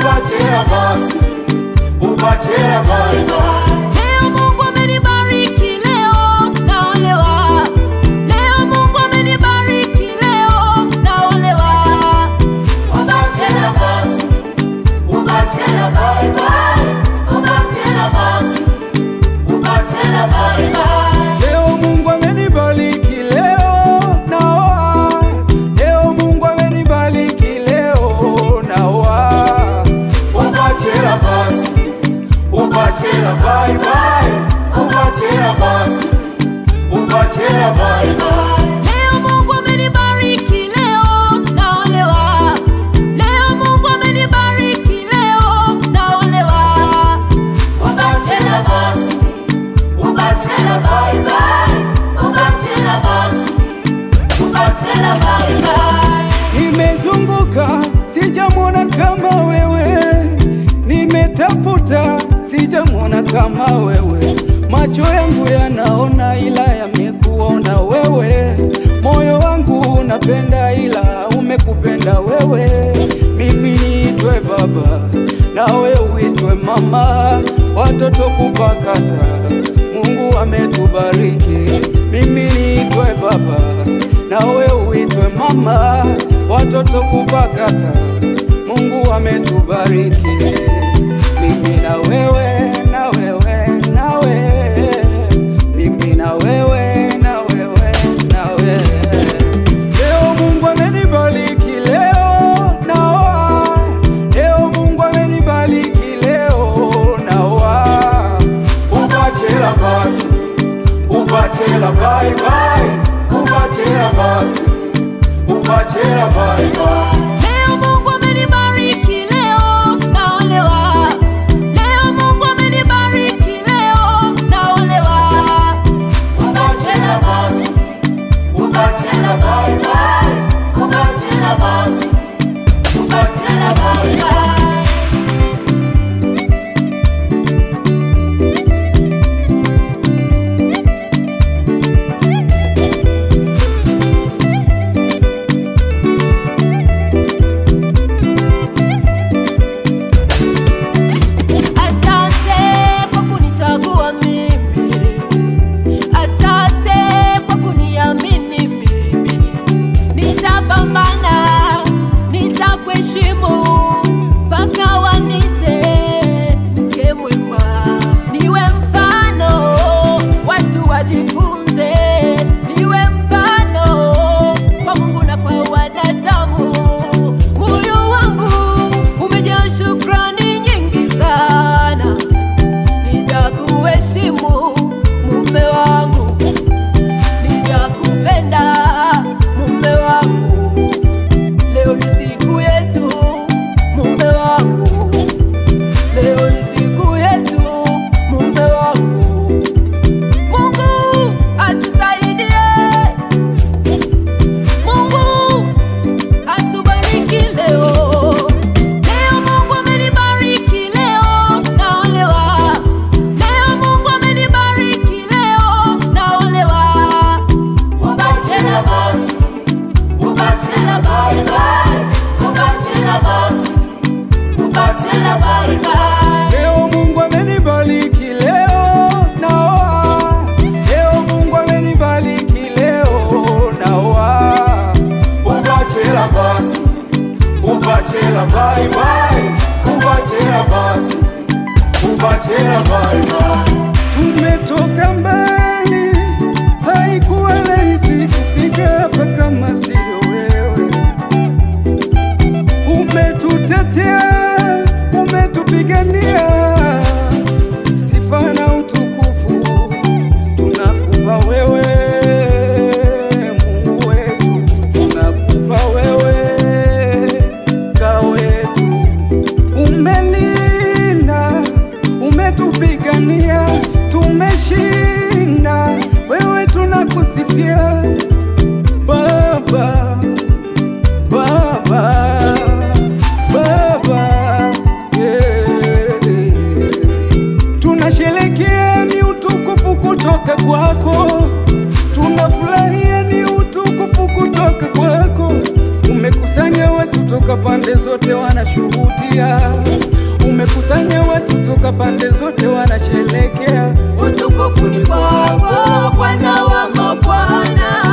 ubachela basi, ubachela bye bye. Leo Mungu amenibariki, leo naolewa. Leo Mungu amenibariki, leo naolewa. Ubachela basi, ubachela bye bye. Ubachela basi, ubachela bye bye. Leo Mungu amenibariki, leo naoa. Leo Mungu amenibariki, leo naoa. Ubachela basi, ubachela bye bye. Ubachela basi, ubachela bye bye. Leo Mungu amenibariki, leo naolewa. Leo Mungu amenibariki, leo naolewa. Ubachela basi, ubachela bye bye. Ubachela basi, ubachela bye bye. Nimezunguka sijamwona kama wewe, nimetafuta sijamwona kama wewe. Macho yangu yanaona ila yamekuona wewe, moyo wangu unapenda ila umekupenda wewe. Mimi niitwe baba nawe uitwe mama, watoto kupakata, Mungu ametubariki. Mimi niitwe baba nawe uitwe mama, watoto kupakata, Mungu ametubariki. Mimi na wewe, na wewe, na wewe, mimi na wewe, na wewe, na wewe. Leo Mungu amenibariki, leo naoa. Leo Mungu amenibariki, leo naoa. Ubachela basi, ubachela bye bye. Ubachela basi, ubachela bye bye. Leo Mungu amenibariki, leo naolewa. Leo Mungu amenibariki, leo naolewa. Ubachela basi, ubachela bye bye. Ubachela basi, ubachela bye bye. Asante kwa kunichagua mimi. Asante kwa kuniamini mimi. Nitapambana, nitakuheshimu mpaka wanite mke mwema. Niwe mfano, watu wajifunze. Niwe mfano kwa Mungu na kwa wanadamu. Moyo wangu umejaa shukrani nyingi sana. Nitakuheshimu mume wangu, nitakupenda mume wangu. Leo ni siku yetu mume wangu, leo ni siku yetu mume wangu. Mungu atusaidie, Mungu atubariki leo. Leo Mungu amenibariki, leo naolewa. Leo Mungu amenibariki, leo naolewa. Ubachela basi, ubachela bye bye. Ubachela basi, ubachela bye bye. Leo Mungu amenibariki, leo naoa. Leo Mungu amenibariki, leo naoa. Ubachela basi, ubachela bye bye. Ubachela basi, ubachela bye bye. Tumetoka mbali, haikuwa rahisi kufika hapa kama sio wewe. Umetutetea, umetupigania, sifa na utukufu tunakupa wewe. Mungu wetu tunakupa wewe, ngao yetu. Umelinda, umetupigania, tumeshinda, wewe tunakusifia Baba, Baba, Baba, yeah. Tunasherehekea wanashuhudia. Umekusanya watu toka pande zote wanasherekea. Utukufu ni kwako Bwana wa mabwana.